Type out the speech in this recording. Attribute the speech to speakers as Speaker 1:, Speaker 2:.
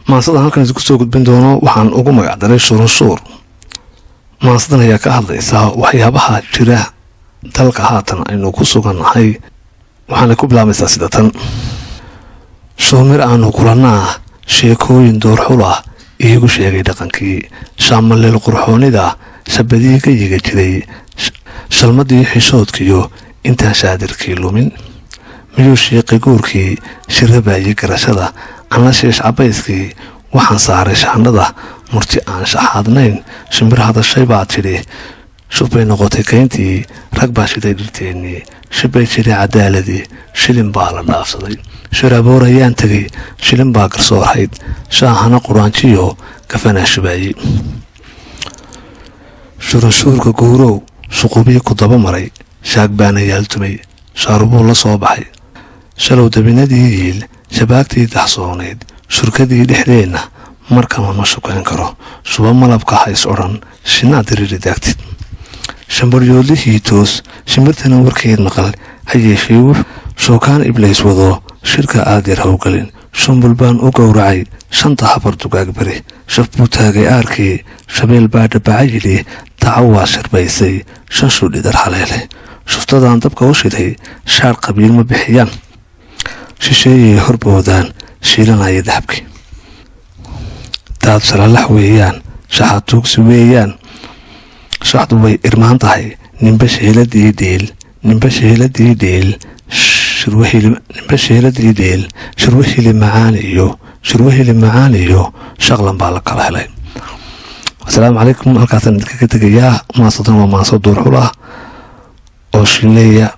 Speaker 1: maasadan halkan isku soo gudbin doono waxaan ugu magacdaray shurunshuur. maasadan ayaa ka hadlaysaa waxyaabaha jira dalka haatan aynu ku sugannahay, waxaana ku bilaabaysaa sida tan. shoomir aanu kulannaa sheekooyin doorxulah iigu sheegay dhaqankii, shaamaleel qurxoonida shabadii ka yiga jiray, shalmadii xishoodkiyo intaan shaadirkii lumin, miyuu sheeqi guurkii shirabaayay garashada, anla sheesh cabayskii waxaan saaray shaandhada, murti aan shaxaadnayn shimbir hadashay baa tidhi, shubbay noqotay kayntii rag baa shiday dhirteennii, shibbay jiray cadaaladii shilin baa la dhaafsaday, shiraaboor ayaan tegay shilin baa garsoorhayd, shaahana quraanjiyo gafanaa shubaayey. shurunshuurka guurow shuqubii ku daba maray, shaag baana yaaltumay shaarubuu la soo baxay, shalow dabinadii yiil shabaagtii daxsoonayd, shurkadii dhexdeenna markama ma shukayn karo, shuba malabka hays odhan shinaad diriri daagtid, shambaryoodlihii toos shimbirtana warkeed maqal, ha yeeshee shookaan iblays wado shirka aad yar howgalin, shumbul baan u gowracay shanta habar dugaag bari, shaf buu taagay aarkii shabeel baa dhabaca yidhi, dacaw waa shirbaysay shanshuu dhidar haleele, shuftadaan dabka u shiday shaar qabiil ma bixiyaan, shisheeyay horboodaan shiilanaya dahabki, daad shalalax weeyaan shaxatuugsi weeyaan, shaxdu way irmaan tahay nimba sheeladii dheel, nimba sheeladii dheel shirwahili macaan iyo shaqlan baa la kala helay. asalaamu calaykum. halkaasaan idinkaga tegayaa. maasadan waa maaso duurxul ah oo shiileeya